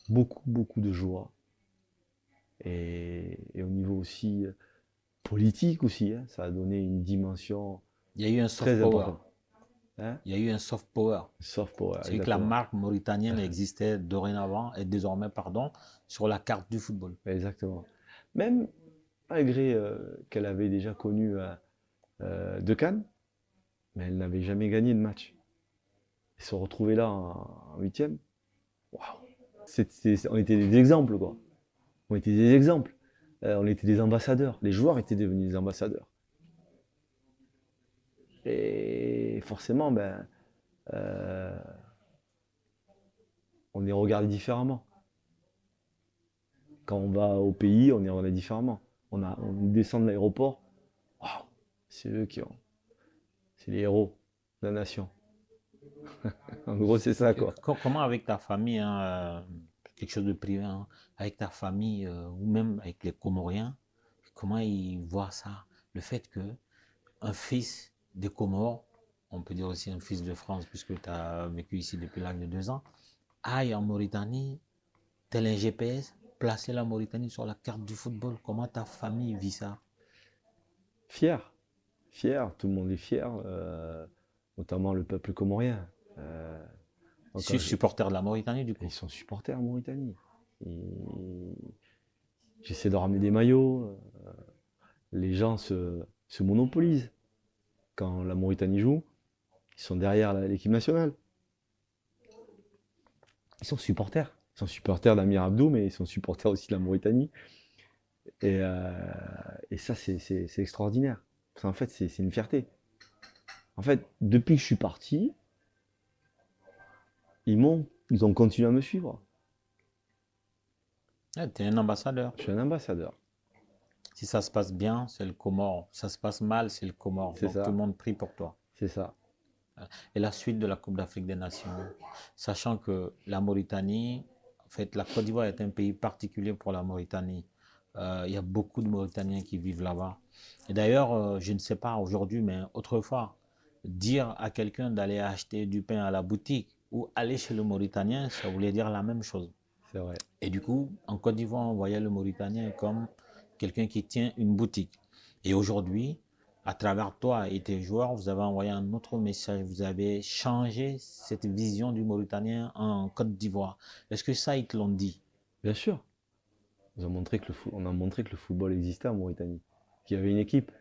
beaucoup de joie. Et au niveau aussi politique aussi, hein, ça a donné une dimension Il y a eu un soft très power. importante. Hein? Il y a eu un soft power. Soft power. C'est que la marque mauritanienne existait dorénavant et désormais, pardon, sur la carte du football. Exactement. Même malgré qu'elle avait déjà connu deux CAN, mais elle n'avait jamais gagné de match. Et se retrouver là en huitième, waouh! On était des exemples, quoi. On était des exemples. On était des ambassadeurs. Les joueurs étaient devenus des ambassadeurs. Et forcément, ben, on est regardé différemment. Quand on va au pays, on est regardé différemment. On descend de l'aéroport, waouh, c'est eux c'est les héros de la nation. En gros, c'est ça, quoi. Comment avec ta famille, hein, quelque chose de privé, hein, avec ta famille ou même avec les Comoriens, comment ils voient ça? Le fait que un fils des Comores, on peut dire aussi un fils de France, puisque tu as vécu ici depuis l'âge de 2 ans, aille en Mauritanie, tel un GPS, placer la Mauritanie sur la carte du football. Comment ta famille vit ça? Fier, fier, tout le monde est fier, notamment le peuple comorien. Je suis supporter de la Mauritanie, du coup. Ils sont supporters en Mauritanie. J'essaie de ramener des maillots. Les gens se monopolisent. Quand la Mauritanie joue, ils sont derrière l'équipe nationale. Ils sont supporters. Ils sont supporters d'Amir Abdou, mais ils sont supporters aussi de la Mauritanie. Et ça, c'est extraordinaire. Parce qu'en fait, c'est une fierté. En fait, depuis que je suis parti, ils ont continué à me suivre. Ouais, tu es un ambassadeur. Je suis un ambassadeur. Si ça se passe bien, c'est le Comore. Ça se passe mal, c'est le Comore. C'est Donc ça. tout le monde prie pour toi. C'est ça. Et la suite de la Coupe d'Afrique des Nations, sachant que la Mauritanie, en fait, la Côte d'Ivoire est un pays particulier pour la Mauritanie. Il y a beaucoup de Mauritaniens qui vivent là-bas. Et d'ailleurs, je ne sais pas aujourd'hui, mais autrefois, dire à quelqu'un d'aller acheter du pain à la boutique ou aller chez le Mauritanien, ça voulait dire la même chose. C'est vrai. Et du coup, en Côte d'Ivoire, on voyait le Mauritanien comme quelqu'un qui tient une boutique. Et aujourd'hui, à travers toi et tes joueurs, vous avez envoyé un autre message. Vous avez changé cette vision du Mauritanien en Côte d'Ivoire. Est-ce que ça, ils te l'ont dit? Bien sûr. On a montré que le football existait en Mauritanie. qu'il y avait une équipe.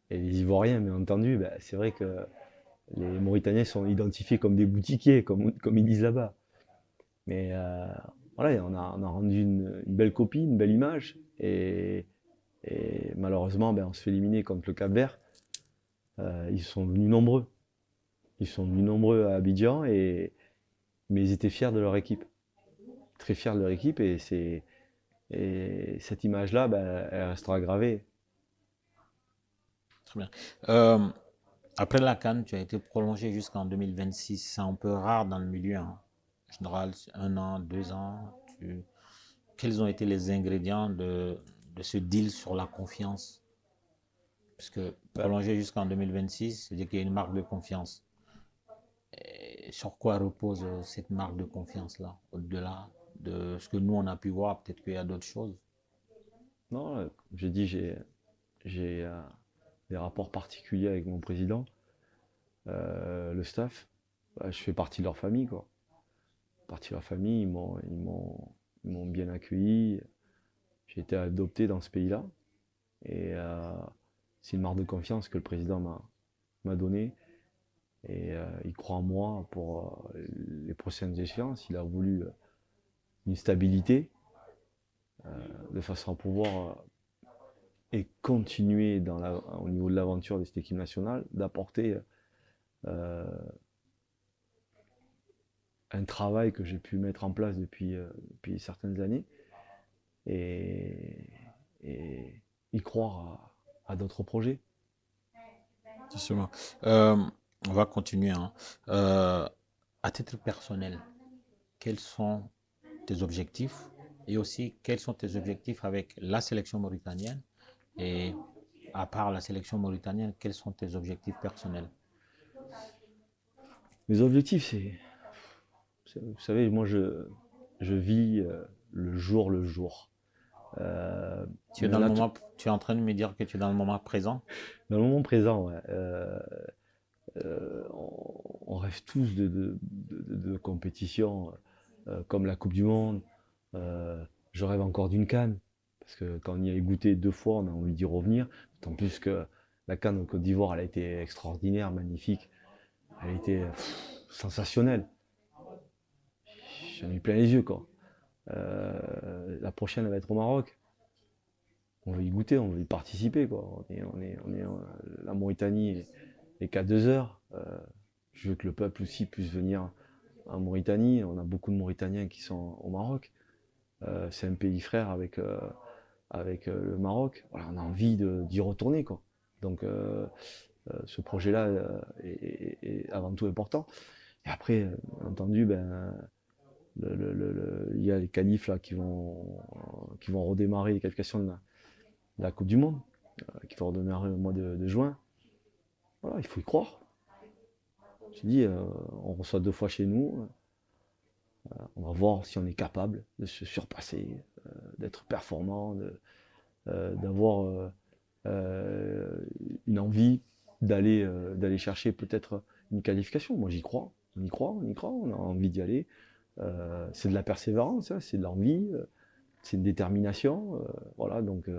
Et les Ivoiriens, bien entendu, ben, c'est vrai que les Mauritaniens sont identifiés comme des boutiquiers, comme ils disent là-bas. Mais voilà, on a rendu une belle copie, une belle image. Et malheureusement, ben, on se fait éliminer contre le Cap-Vert. Ils sont venus nombreux. Ils sont venus nombreux à Abidjan, mais ils étaient fiers de leur équipe. Très fiers de leur équipe. Et cette image-là, ben, elle restera gravée. Très bien. Après la CAN, tu as été prolongé jusqu'en 2026. C'est un peu rare dans le milieu, hein. En général, 1 an, 2 ans. Quels ont été les ingrédients de ce deal sur la confiance? Parce que Ben, prolongé jusqu'en 2026, c'est-à-dire qu'il y a une marque de confiance. Et sur quoi repose cette marque de confiance-là, au-delà de ce que nous, on a pu voir? Peut-être qu'il y a d'autres choses. non, comme j'ai dit, j'ai des rapports particuliers avec mon président, le staff. Ben, je fais partie de leur famille, quoi. Partie de leur famille, ils m'ont bien accueilli. J'ai été adopté dans ce pays-là. Et c'est une marque de confiance que le président m'a donnée. Et il croit en moi pour les prochaines échéances. Il a voulu une stabilité de façon à pouvoir et continuer au niveau de l'aventure de cette équipe nationale, d'apporter euh, un travail que j'ai pu mettre en place depuis certaines années et, et y croire à d'autres projets. Justement. Euh, on va continuer, hein. Euh, à titre personnel, quels sont tes objectifs et aussi quels sont tes objectifs avec la sélection mauritanienne et à part la sélection mauritanienne, quels sont tes objectifs personnels? Mes objectifs, vous savez, moi je vis le jour le jour. Euh, Tu es mais dans le là, moment, tu es en train de me dire que tu es dans le moment présent? dans le moment présent, ouais, on rêve tous de compétitions comme la Coupe du Monde. Je rêve encore d'une CAN, parce que quand on y a goûté 2 fois, on a envie d'y revenir. D'autant plus que la CAN en Côte d'Ivoire, elle a été extraordinaire, magnifique. Elle a été sensationnelle. J'en ai eu plein les yeux, quoi. La prochaine, elle va être au Maroc. On veut y goûter, on veut y participer, quoi. La Mauritanie est qu'à 2 heures. Je veux que le peuple aussi puisse venir en Mauritanie. On a beaucoup de Mauritaniens qui sont au Maroc. C'est un pays frère avec le Maroc. Voilà, on a envie d'y retourner, quoi. Donc ce projet-là est avant tout important. Et après, bien entendu, ben, il y a les qualifs là, qui vont redémarrer les qualifications de la Coupe du Monde, qui vont redémarrer au mois de juin. Voilà, il faut y croire. J'ai dit, on reçoit 2 fois chez nous. On va voir si on est capable de se surpasser, d'être performant, d'avoir une envie d'aller chercher peut-être une qualification. Moi j'y crois, on y croit, on y croit, on a envie d'y aller. C'est de la persévérance, hein, c'est de l'envie, c'est une détermination. Voilà, donc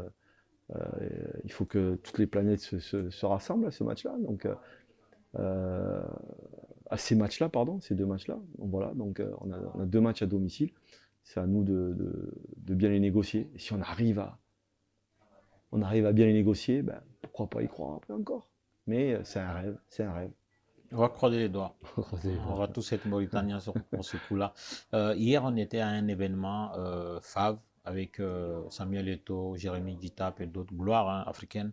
il faut que toutes les planètes se rassemblent à ce match-là. Donc euh, à ces matchs-là, pardon, ces 2 matchs-là. Donc voilà, donc on a 2 matchs à domicile. C'est à nous de bien les négocier. Et si on arrive à bien les négocier, ben, pourquoi pas y croire après encore. Mais c'est un rêve, c'est un rêve. On va croiser les doigts. Croisez les On doigts. va tous être Mauritaniens pour ce coup-là. Hier, on était à un événement FAV avec Samuel Eto'o, Jérémy Djitap et d'autres gloires, hein, africaines.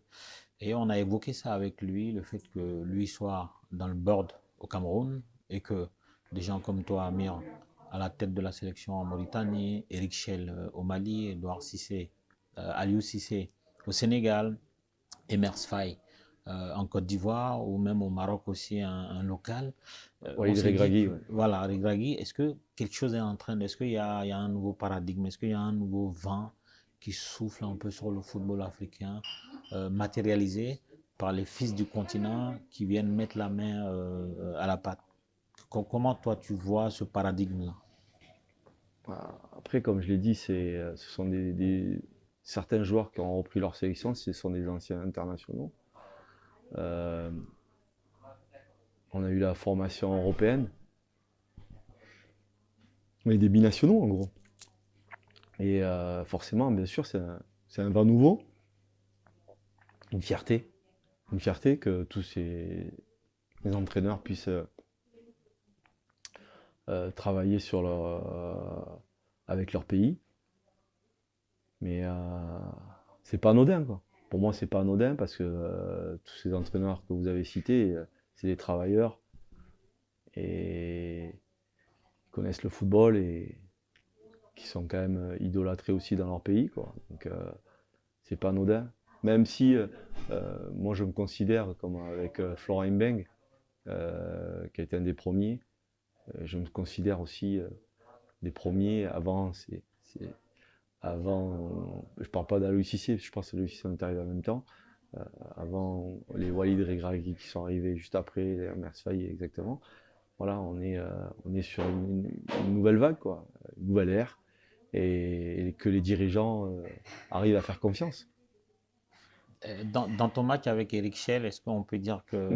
Et on a évoqué ça avec lui, le fait que lui soit dans le board au Cameroun et que des gens comme toi, Amir, à la tête de la sélection en Mauritanie, Eric Chell au Mali, Edouard Cissé, Aliou Cissé au Sénégal, Emers Faye en Côte d'Ivoire ou même au Maroc aussi un local. On Walid s'est dit Regragui, que, ouais. voilà, Regragui, est-ce que quelque chose est en train est-ce qu'il y a un nouveau paradigme, est-ce qu'il y a un nouveau vent qui souffle un peu sur le football africain, matérialisé par les fils du continent qui viennent mettre la main à la pâte? Comment toi tu vois ce paradigme-là? Après, comme je l'ai dit, ce sont certains joueurs qui ont repris leur sélection, ce sont des anciens internationaux. Euh, on a eu la formation européenne, on est des binationaux en gros. Et forcément, bien sûr, c'est un vent nouveau, une fierté. Une fierté que tous les entraîneurs puissent travailler avec leur pays. Mais c'est pas anodin, quoi. Pour moi, c'est pas anodin parce que tous ces entraîneurs que vous avez cités, c'est des travailleurs et ils connaissent le football et qui sont quand même idolâtrés aussi dans leur pays, quoi. Donc c'est pas anodin. Même si moi je me considère comme avec Florent Mbeng, qui a été un des premiers, je me considère aussi des premiers avant. Avant, je parle pas d'Aloïs Cissé, je pense que Aloïs Cissé est arrivé en même temps. Avant les Walid Regragui qui sont arrivés juste après, les Amers Faye exactement. Voilà, on est sur une nouvelle vague, quoi, une nouvelle ère, et que les dirigeants arrivent à faire confiance. Dans ton match avec Eric Schell, est-ce qu'on peut dire que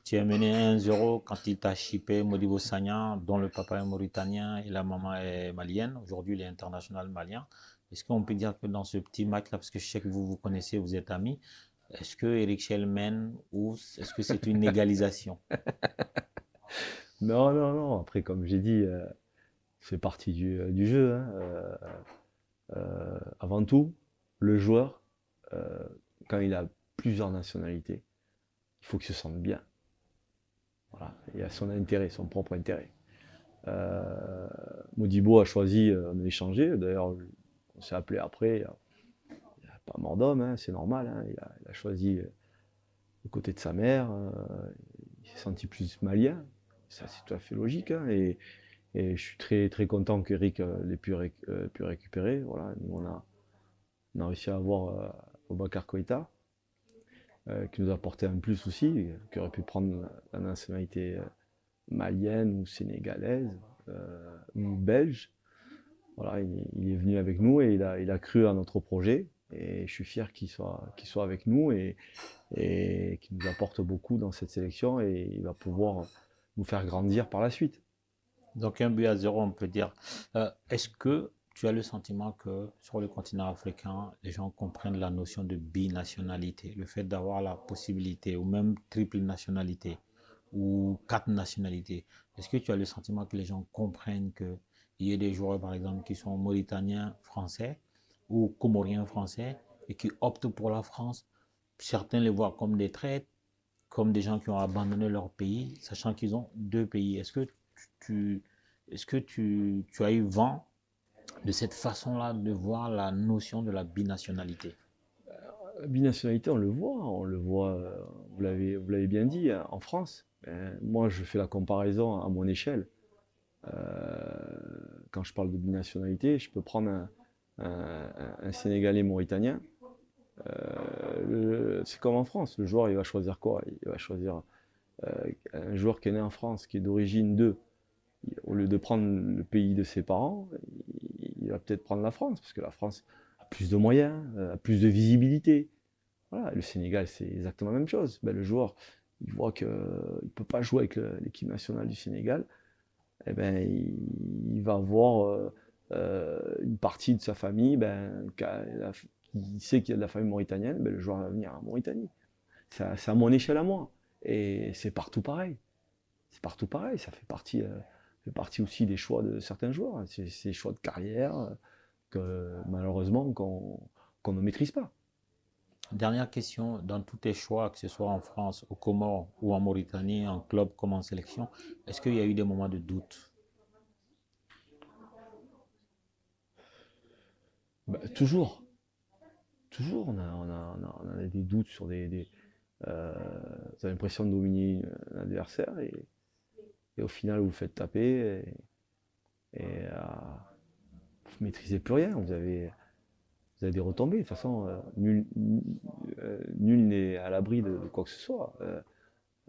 tu es mené 1-0 quand il t'a chippé Modibo Sagna, dont le papa est mauritanien et la maman est malienne. Aujourd'hui, il est international malien. Est-ce qu'on peut dire que dans ce petit match-là, parce que je sais que vous vous connaissez, vous êtes amis, est-ce que Eric Schell mène ou est-ce que c'est une égalisation? Non, non, non. Après, comme j'ai dit, c'est partie du jeu, hein. Avant tout, le joueur, euh, quand il a plusieurs nationalités, il faut qu'il se sente bien. Voilà. Il a son intérêt, son propre intérêt. Euh, Modibo a choisi de l'échanger. D'ailleurs, on s'est appelé après. Il n'a pas mort d'homme, hein, c'est normal. Hein. Il a choisi le côté de sa mère. Il s'est senti plus malien. Ça, c'est tout à fait logique. Hein. Et je suis très, très content qu'Eric l'ait pu récupérer. Voilà. Nous, on a réussi à avoir Boubacar Koïta, qui nous a apporté un plus aussi, qui aurait pu prendre la nationalité malienne ou sénégalaise ou belge. Voilà, il est venu avec nous et il a cru à notre projet. Et je suis fier qu'il soit avec nous et qu'il nous apporte beaucoup dans cette sélection et il va pouvoir nous faire grandir par la suite. Donc 1-0, on peut dire. Est-ce que tu as le sentiment que sur le continent africain, les gens comprennent la notion de binationalité, le fait d'avoir la possibilité, ou même triple nationalité, ou 4 nationalités? Est-ce que tu as le sentiment que les gens comprennent qu'il y ait des joueurs, par exemple, qui sont mauritaniens français ou comoriens français et qui optent pour la France? Certains les voient comme des traîtres, comme des gens qui ont abandonné leur pays, sachant qu'ils ont 2 pays. Tu, tu as eu vent de cette façon-là de voir la notion de la binationalité? La binationalité, on le voit, vous l'avez bien dit, hein, en France. Moi, je fais la comparaison à mon échelle. Quand je parle de binationalité, je peux prendre un Sénégalais mauritanien. C'est comme en France, le joueur il va choisir quoi? Il va choisir un joueur qui est né en France, qui est d'origine de, au lieu de prendre le pays de ses parents, il va peut-être prendre la France, parce que la France a plus de moyens, a plus de visibilité. Voilà, le Sénégal, c'est exactement la même chose. Ben, le joueur, il voit qu'il ne peut pas jouer avec l'équipe nationale du Sénégal, eh ben, il va avoir une partie de sa famille, ben, qui sait qu'il y a de la famille mauritanienne, ben, le joueur va venir en Mauritanie. C'est à mon échelle à moi. Et c'est partout pareil. C'est partout pareil. Ça fait partie aussi des choix de certains joueurs. C'est des choix de carrière que malheureusement qu'on ne maîtrise pas. Dernière question, dans tous tes choix, que ce soit en France, aux Comores ou en Mauritanie, en club comme en sélection, est-ce qu'il y a eu des moments de doute? Bah, toujours, toujours, on a des doutes sur vous avez l'impression de dominer un adversaire et au final vous vous faites taper et vous ne maîtrisez plus rien. Vous avez des retombées. De toute façon, nul n'est à l'abri de quoi que ce soit.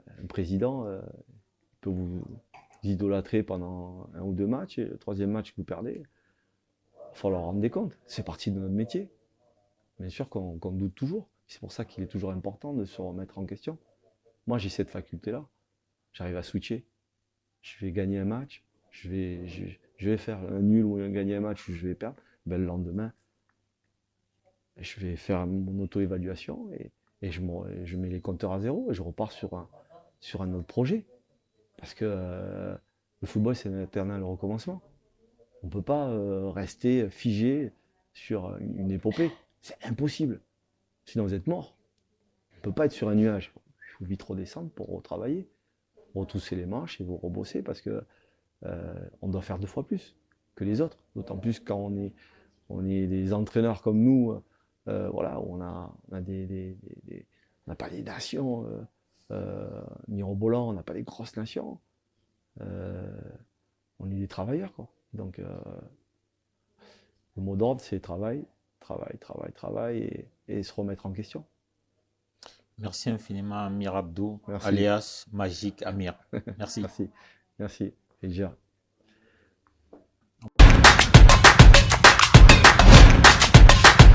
Un président peut vous idolâtrer pendant 1 ou 2 matchs et le troisième match que vous perdez, il va falloir rendre des comptes. C'est partie de notre métier. Bien sûr qu'on doute toujours. C'est pour ça qu'il est toujours important de se remettre en question. Moi, j'ai cette faculté-là. J'arrive à switcher. Je vais gagner un match, je vais faire un nul ou gagner un match où je vais perdre. Ben, le lendemain, je vais faire mon auto-évaluation et je mets les compteurs à zéro et je repars sur un autre projet. Parce que le football, c'est un éternel recommencement. On ne peut pas rester figé sur une épopée. C'est impossible. Sinon, vous êtes mort. On ne peut pas être sur un nuage. Il faut vite redescendre pour retravailler, retrousser les manches et vous rebosser parce que on doit faire 2 fois plus que les autres. D'autant plus quand on est des entraîneurs comme nous, voilà, où on a on n'a pas des nations mirobolants, on n'a pas des grosses nations. Euh, on est des travailleurs, quoi. Donc, le mot d'ordre, c'est travail, travail, travail, travail et se remettre en question. Merci infiniment, Amir Abdou, Merci, alias Magique Amir. Merci. merci, merci. Et déjà,